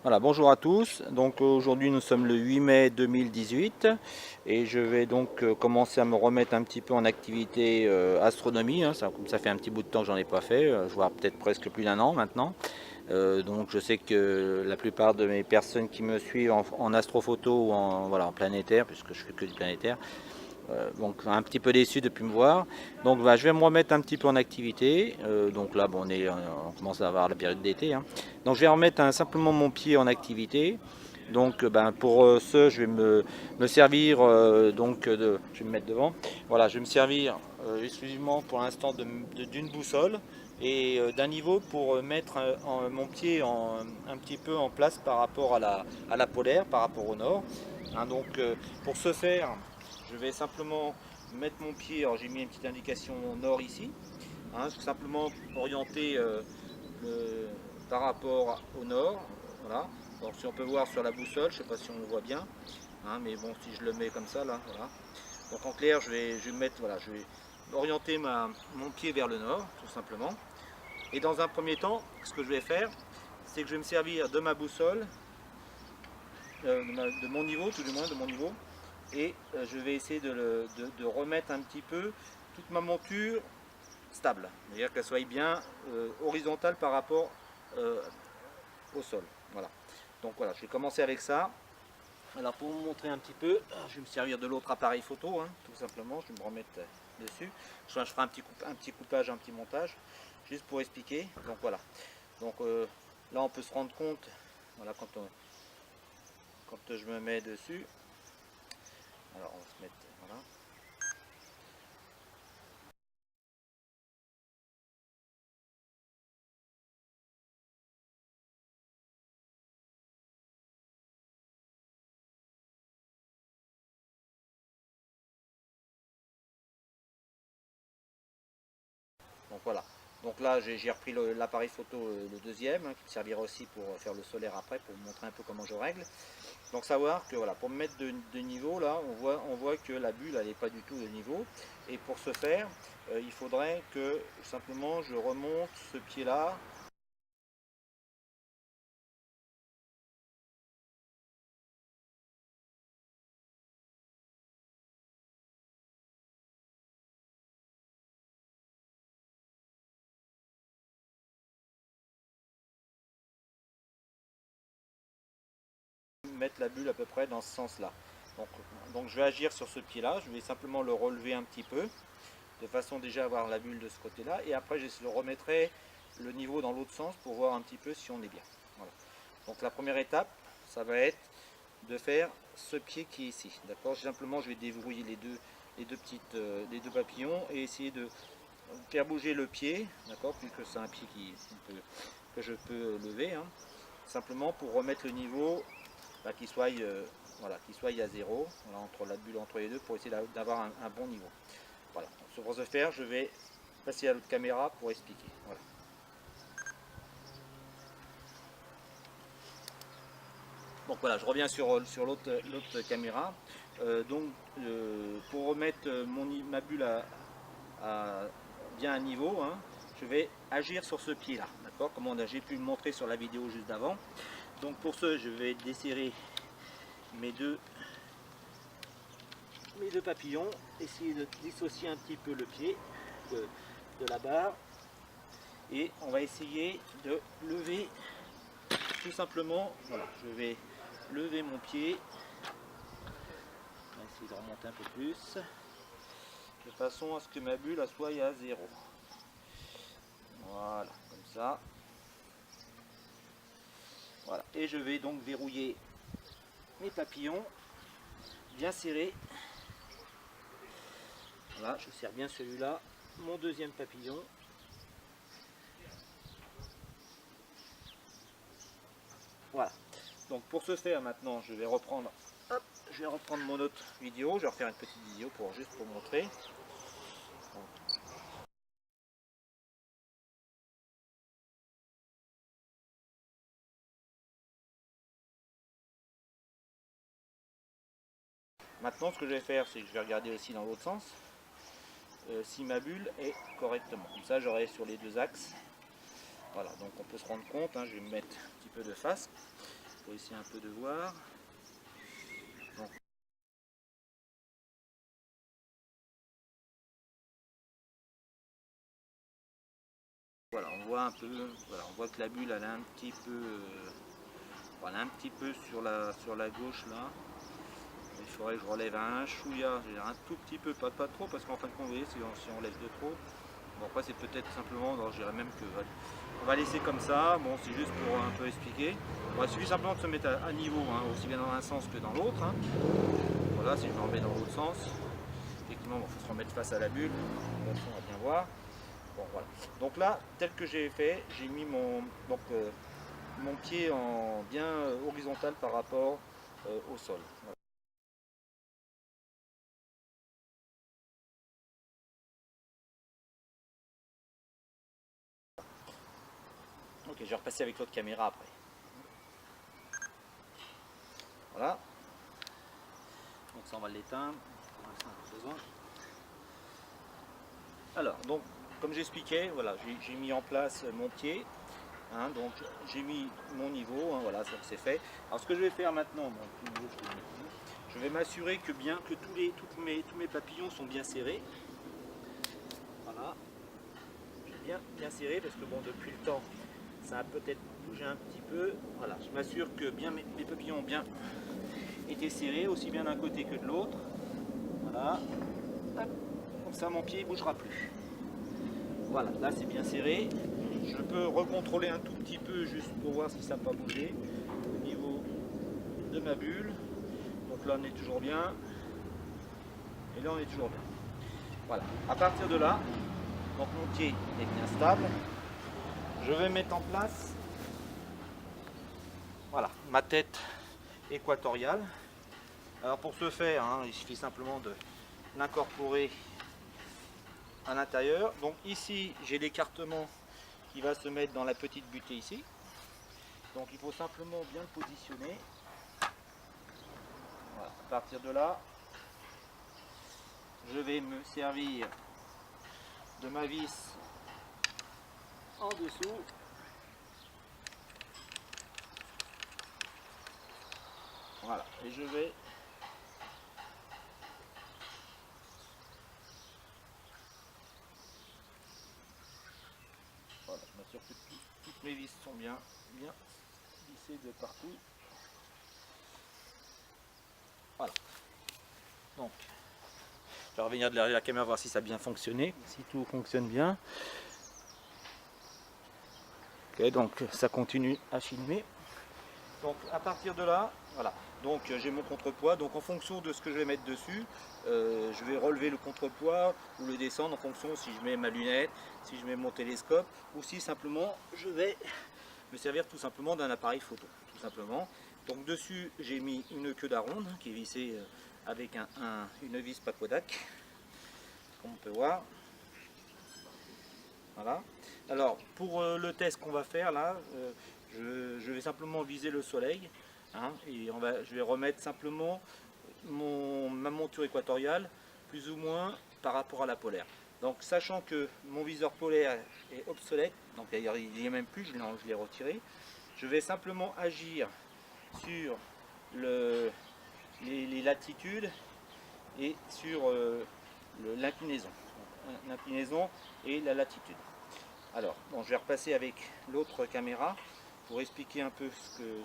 Voilà, bonjour à tous. Donc aujourd'hui nous sommes le 8 mai 2018 et je vais donc commencer à me remettre un petit peu en activité astronomie, hein. Comme ça fait un petit bout de temps que j'en ai pas fait, je vois peut-être presque plus d'un an maintenant. Donc je sais que la plupart de mes personnes qui me suivent en astrophoto ou voilà, en planétaire, puisque je fais que du planétaire, donc un petit peu déçu depuis me voir. Donc je vais me remettre un petit peu en activité. Donc là bon, on commence à avoir la période d'été, hein. Donc je vais remettre simplement mon pied en activité. Donc pour ce, je vais me servir je vais me mettre devant. Voilà, je vais me servir exclusivement pour l'instant d'une boussole et d'un niveau pour mettre mon pied un petit peu en place par rapport à la polaire, par rapport au nord, hein. Donc pour ce faire, je vais simplement mettre mon pied, alors j'ai mis une petite indication nord ici, hein, simplement orienter le, par rapport au nord, voilà. Donc si on peut voir sur la boussole, je ne sais pas si on le voit bien, hein, mais bon, si je le mets comme ça, là, voilà. Donc en clair, je vais mettre, voilà, je vais orienter mon pied vers le nord, tout simplement. Et dans un premier temps, ce que je vais faire, c'est que je vais me servir de ma boussole, de mon niveau, tout du moins de mon niveau, et je vais essayer de remettre un petit peu toute ma monture stable, c'est-à-dire qu'elle soit bien horizontale par rapport euh, au sol. Voilà. Donc voilà, je vais commencer avec ça. Alors pour vous montrer un petit peu, je vais me servir de l'autre appareil photo, hein, tout simplement, je vais me remettre dessus. Je ferai un petit coupage, un petit montage, juste pour expliquer. Donc voilà. Donc là on peut se rendre compte, voilà, quand je me mets dessus. Alors on va se mettre, voilà. Donc voilà. Donc là j'ai repris l'appareil photo, le deuxième, hein, qui me servira aussi pour faire le solaire après, pour vous montrer un peu comment je règle. Donc savoir que voilà, pour me mettre de niveau là, on voit que la bulle elle n'est pas du tout de niveau. Et pour ce faire, il faudrait que simplement je remonte ce pied là, mettre la bulle à peu près dans ce sens là. Donc, donc je vais agir sur ce pied là, je vais simplement le relever un petit peu, de façon déjà à avoir la bulle de ce côté là, et après je remettrai le niveau dans l'autre sens pour voir un petit peu si on est bien. Voilà. Donc la première étape, ça va être de faire ce pied qui est ici. D'accord. Simplement, je vais déverrouiller les deux papillons et essayer de faire bouger le pied, d'accord, puisque c'est un pied que je peux lever, hein, simplement pour remettre le niveau qui soit voilà, qui soit à zéro, voilà, entre la bulle entre les deux, pour essayer d'avoir un bon niveau. Voilà. Pour ce faire, je vais passer à l'autre caméra pour expliquer. Voilà. Donc voilà, je reviens sur l'autre caméra. Donc pour remettre ma bulle à bien à niveau, hein, je vais agir sur ce pied là, d'accord, comme j'ai pu le montrer sur la vidéo juste d'avant. Donc pour ce, je vais desserrer mes deux papillons, essayer de dissocier un petit peu le pied de la barre, et on va essayer de lever tout simplement. Voilà, je vais lever mon pied, on va essayer de remonter un peu plus, de façon à ce que ma bulle soit à zéro. Voilà, comme ça. Voilà. Et je vais donc verrouiller mes papillons bien serrés. Voilà, je serre bien celui-là. Mon deuxième papillon. Voilà. Donc pour ce faire maintenant, je vais reprendre mon autre vidéo. Je vais refaire une petite vidéo juste pour montrer. Donc, maintenant, ce que je vais faire, c'est que je vais regarder aussi dans l'autre sens si ma bulle est correctement. Comme ça, j'aurai sur les deux axes. Voilà, donc on peut se rendre compte, hein, je vais me mettre un petit peu de face. pour essayer un peu de voir. Donc, voilà, on voit un peu, voilà, on voit que la bulle elle est un petit peu, voilà, un petit peu sur la gauche là. Il faudrait que je relève un chouïa, un tout petit peu, pas trop, parce qu'en fin de compte, vous voyez, si on lève de trop, bon après c'est peut-être simplement, je dirais même que on va laisser comme ça, bon c'est juste pour un peu expliquer. Bon, il suffit simplement de se mettre à niveau, hein, aussi bien dans un sens que dans l'autre. Hein. Voilà, si je me remets dans l'autre sens, effectivement il faut se remettre face à la bulle, on va bien voir. Bon voilà. Donc là, tel que j'ai fait, j'ai mis mon pied en bien horizontal par rapport au sol. Voilà. Ok, je vais repasser avec l'autre caméra après. Voilà. Donc ça on va l'éteindre. Alors, donc comme j'expliquais, voilà, j'ai mis en place mon pied. Hein, donc j'ai mis mon niveau, hein, voilà, ça c'est fait. Alors ce que je vais faire maintenant, je vais m'assurer que tous mes papillons sont bien serrés. Voilà. Bien serré parce que bon depuis le temps ça a peut-être bougé un petit peu. Voilà, je m'assure que bien mes papillons ont bien été serrés, aussi bien d'un côté que de l'autre. Voilà. Hop. Comme ça mon pied ne bougera plus. Voilà, là c'est bien serré. Je peux recontrôler un tout petit peu juste pour voir si ça n'a pas bougé au niveau de ma bulle. Donc là on est toujours bien. Et là on est toujours bien. Voilà. À partir de là, donc mon pied est bien stable. Je vais mettre en place, voilà, ma tête équatoriale. Alors pour ce faire, hein, il suffit simplement de l'incorporer à l'intérieur. Donc ici, j'ai l'écartement qui va se mettre dans la petite butée ici. Donc il faut simplement bien le positionner. Voilà. À partir de là, je vais me servir de ma vis en dessous. Voilà, et je vais voilà, je m'assure que toutes mes vis sont bien vissées de partout. Voilà. Donc, je vais revenir derrière la caméra voir si ça a bien fonctionné, si tout fonctionne bien. Ok, donc ça continue à filmer. Donc à partir de là, voilà. Donc j'ai mon contrepoids. Donc en fonction de ce que je vais mettre dessus, je vais relever le contrepoids ou le descendre en fonction si je mets ma lunette, si je mets mon télescope, ou si simplement je vais me servir tout simplement d'un appareil photo, tout simplement. Donc dessus j'ai mis une queue d'aronde qui est vissée avec une vis Pakodak, comme on peut voir. Voilà. Alors pour le test qu'on va faire là, je vais simplement viser le soleil, hein, et je vais remettre simplement ma monture équatoriale plus ou moins par rapport à la polaire. Donc sachant que mon viseur polaire est obsolète, donc d'ailleurs il n'y est même plus, je l'ai retiré, je vais simplement agir sur les latitudes et sur l'inclinaison et la latitude. Alors, bon, je vais repasser avec l'autre caméra pour expliquer un peu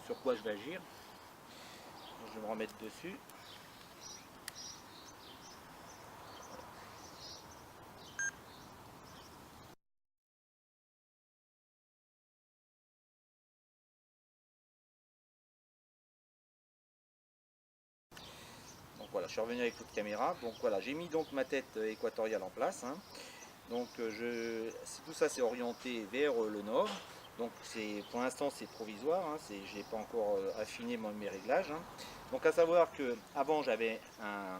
sur quoi je vais agir. Donc, je vais me remettre dessus. Donc voilà, je suis revenu avec l'autre caméra. Donc voilà, j'ai mis donc ma tête équatoriale en place. Hein. Donc tout ça c'est orienté vers le nord. Donc pour l'instant c'est provisoire, hein, je n'ai pas encore affiné mes réglages. Hein. Donc à savoir que avant j'avais un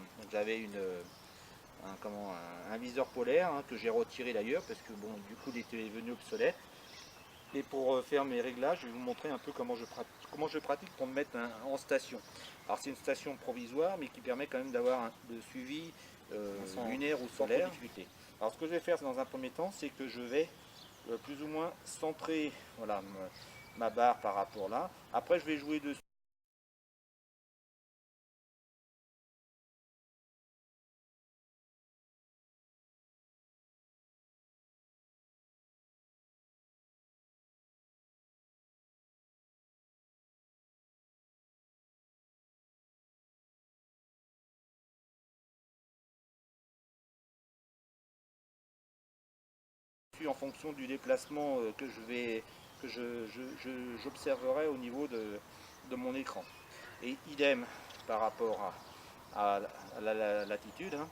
viseur polaire, hein, que j'ai retiré d'ailleurs parce que bon du coup il était devenu obsolète. Et pour faire mes réglages, je vais vous montrer un peu comment je pratique pour me mettre en station. Alors c'est une station provisoire mais qui permet quand même d'avoir de suivi lunaire ou solaire. Alors ce que je vais faire dans un premier temps, c'est que je vais plus ou moins centrer, voilà, ma barre par rapport là. Après je vais jouer dessus. suis en fonction du déplacement que j'observerai au niveau de mon écran. Et idem par rapport à la latitude. Hein.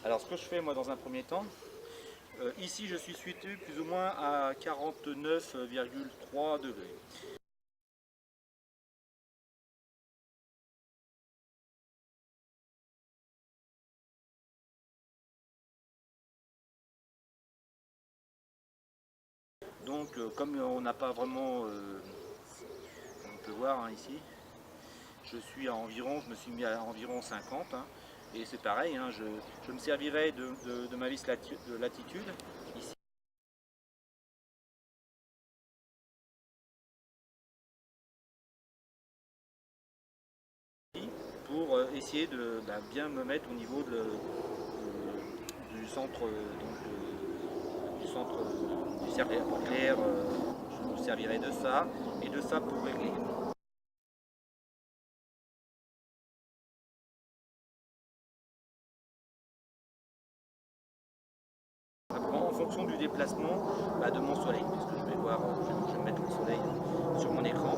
Alors ce que je fais moi dans un premier temps, ici je suis situé plus ou moins à 49,3 degrés. Donc comme on n'a pas vraiment, on peut voir hein, ici, je suis à environ, je me suis mis à environ 50 hein, et c'est pareil, hein, je me servirai de ma vis de latitude ici pour essayer de bien me mettre au niveau du centre, du centre du cercle polaire. Je me servirai de ça et de ça pour régler. En fonction du déplacement de mon soleil, parce que je vais voir, je vais mettre le soleil sur mon écran.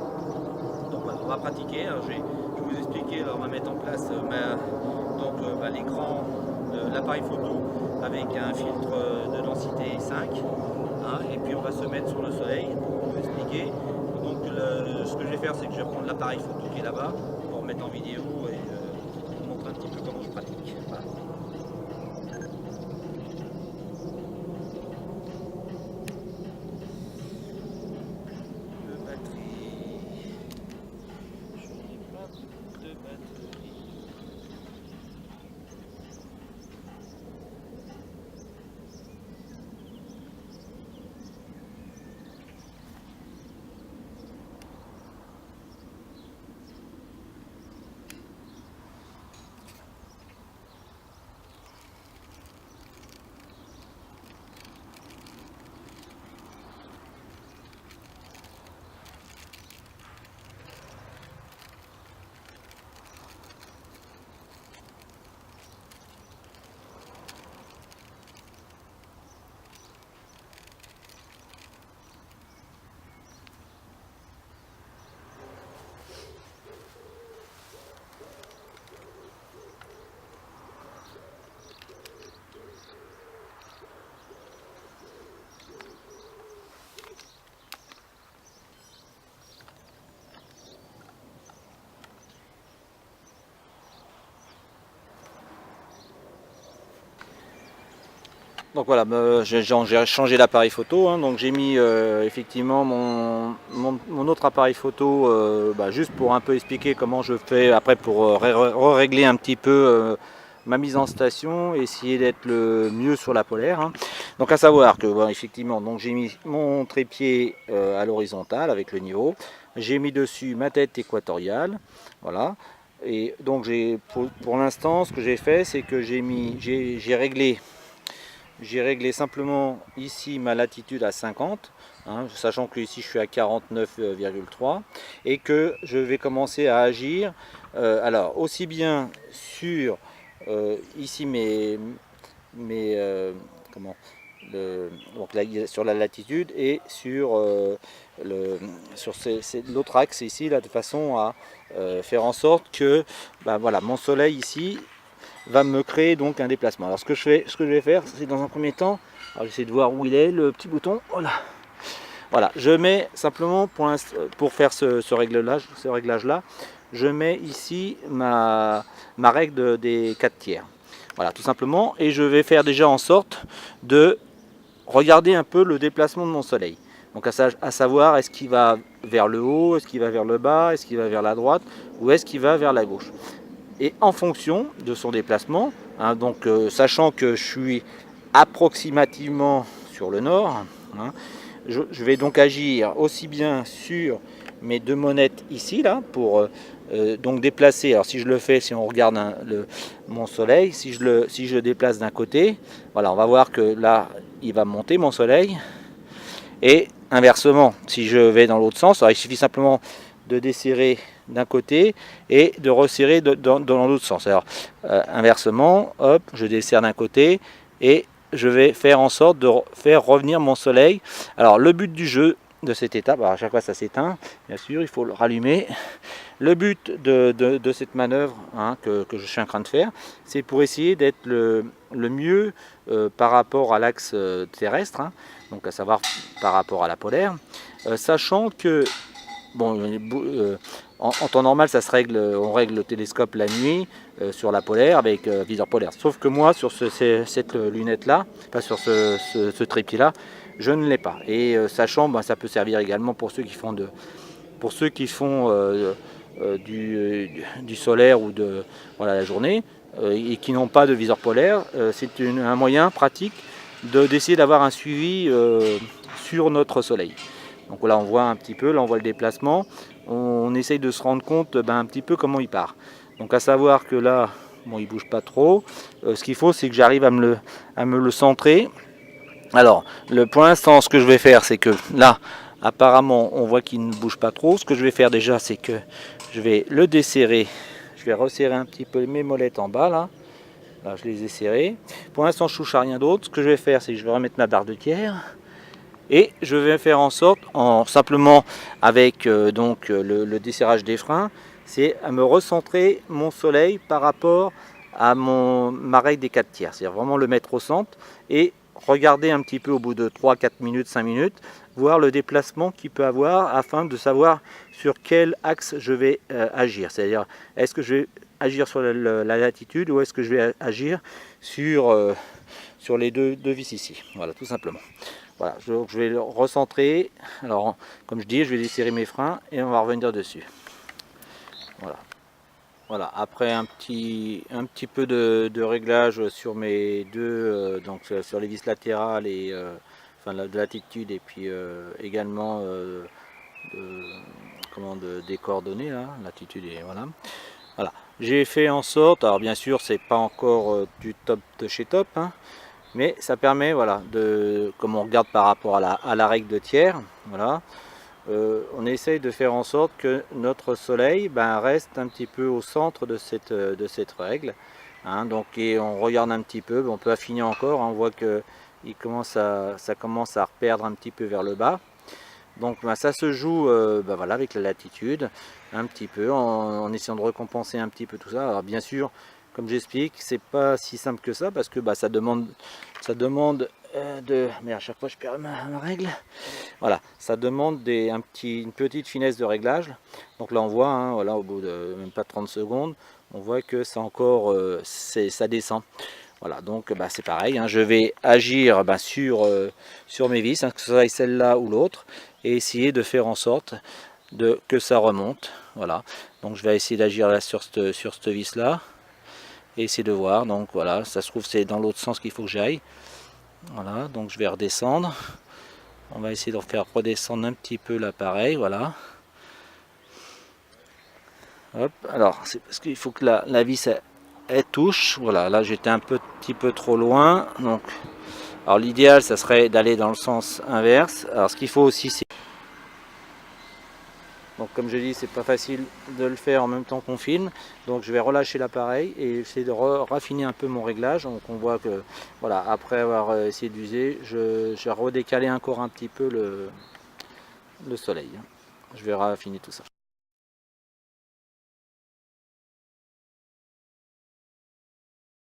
Donc voilà, on va pratiquer. Alors, je vais vous expliquer. Alors, on va mettre en place l'écran de l'appareil photo avec un filtre de densité 5. Hein, et puis on va se mettre sur le soleil pour vous expliquer. Donc ce que je vais faire, c'est que je vais prendre l'appareil photo qui est là-bas pour mettre en vidéo et vous montrer un petit peu comment je pratique. Voilà. Donc voilà, j'ai changé l'appareil photo, hein, donc j'ai mis effectivement mon autre appareil photo juste pour un peu expliquer comment je fais après pour régler un petit peu ma mise en station, essayer d'être le mieux sur la polaire. Hein. Donc à savoir que effectivement, donc j'ai mis mon trépied à l'horizontale avec le niveau, j'ai mis dessus ma tête équatoriale, voilà. Et donc pour l'instant, ce que j'ai fait, c'est que j'ai réglé simplement ici ma latitude à 50, hein, sachant que ici je suis à 49,3 et que je vais commencer à agir alors aussi bien sur ici comment donc là, sur la latitude et sur l'autre axe ici là, de façon à faire en sorte que voilà, mon soleil ici va me créer donc un déplacement. Alors ce que je vais faire, c'est dans un premier temps, j'essaie de voir où il est, le petit bouton, voilà, je mets simplement pour faire ce réglage là, je mets ici ma règle des 4 tiers. Voilà, tout simplement, et je vais faire déjà en sorte de regarder un peu le déplacement de mon soleil. Donc à savoir, est-ce qu'il va vers le haut, est-ce qu'il va vers le bas, est-ce qu'il va vers la droite, ou est-ce qu'il va vers la gauche. Et en fonction de son déplacement, hein, donc sachant que je suis approximativement sur le nord, hein, je vais donc agir aussi bien sur mes deux monettes ici là pour donc déplacer. Alors si je le fais, si on regarde mon soleil, si je le déplace d'un côté, voilà, on va voir que là il va monter mon soleil. Et inversement, si je vais dans l'autre sens, alors il suffit simplement de desserrer d'un côté et de resserrer dans l'autre sens. Alors inversement, hop, je desserre d'un côté et je vais faire en sorte de faire revenir mon soleil. Alors le but du jeu de cette étape, alors à chaque fois ça s'éteint, bien sûr, il faut le rallumer. Le but de cette manœuvre que je suis en train de faire, c'est pour essayer d'être le mieux par rapport à l'axe terrestre, donc à savoir par rapport à la polaire, sachant que bon, en temps normal, ça se règle, on règle le télescope la nuit sur la polaire avec viseur polaire. Sauf que moi, sur cette lunette-là, pas sur ce trépied-là, je ne l'ai pas. Et sachant, ben, ça peut servir également pour ceux qui font du solaire ou de la journée et qui n'ont pas de viseur polaire. C'est un moyen pratique d'essayer d'avoir un suivi sur notre soleil. Donc là on voit un petit peu, là on voit le déplacement, on essaye de se rendre compte un petit peu comment il part. Donc à savoir que là, bon, il bouge pas trop, ce qu'il faut c'est que j'arrive à me le centrer. Alors pour l'instant ce que je vais faire c'est que là apparemment on voit qu'il ne bouge pas trop. Ce que je vais faire déjà c'est que je vais le desserrer, je vais resserrer un petit peu mes molettes en bas là. Là je les ai serrées. Pour l'instant je touche à rien d'autre. Ce que je vais faire c'est que je vais remettre ma barre de tiers. Et je vais faire en sorte, simplement avec le desserrage des freins, c'est à me recentrer mon soleil par rapport à ma règle des 4 tiers. C'est-à-dire vraiment le mettre au centre et regarder un petit peu au bout de 3, 4 minutes, 5 minutes, voir le déplacement qu'il peut avoir afin de savoir sur quel axe je vais agir. C'est-à-dire, est-ce que je vais agir sur la latitude ou est-ce que je vais agir sur les deux vis ici. Voilà, tout simplement. Voilà, je vais le recentrer. Alors, comme je dis, je vais desserrer mes freins et on va revenir dessus. Voilà. Voilà, après un petit peu de réglage sur mes deux, donc sur les vis latérales et enfin de latitude et puis également des coordonnées là, latitude et voilà. Voilà, j'ai fait en sorte, alors bien sûr c'est pas encore du top de chez top, mais ça permet, voilà, comme on regarde par rapport à la règle de tiers, voilà, on essaye de faire en sorte que notre soleil reste un petit peu au centre de cette règle. Donc, et on regarde un petit peu, on peut affiner encore, on voit que ça commence à reperdre un petit peu vers le bas. Donc ça se joue voilà, avec la latitude, un petit peu, en essayant de récompenser un petit peu tout ça. Alors bien sûr, comme j'explique, c'est pas si simple que ça parce que ça demande mais à chaque fois je perds ma règle. Voilà, ça demande une petite finesse de réglage. Donc là on voit, voilà, au bout de même pas 30 secondes, on voit que c'est encore, ça descend. Voilà, donc c'est pareil, je vais agir sur mes vis, que ce soit celle-là ou l'autre, et essayer de faire en sorte que ça remonte. Voilà, donc je vais essayer d'agir là sur cette vis-là, et essayer de voir. Donc voilà, ça se trouve c'est dans l'autre sens qu'il faut que j'aille. Voilà, donc je vais redescendre. On va essayer de faire redescendre un petit peu l'appareil, voilà. Hop, alors c'est parce qu'il faut que la vis elle touche. Voilà, là j'étais un petit peu trop loin. Donc, alors l'idéal ça serait d'aller dans le sens inverse. Alors ce qu'il faut aussi c'est, donc comme je dis c'est pas facile de le faire en même temps qu'on filme, donc je vais relâcher l'appareil et essayer de raffiner un peu mon réglage. Donc on voit que voilà, après avoir essayé d'user, j'ai redécalé encore un petit peu le soleil. Je vais raffiner tout ça.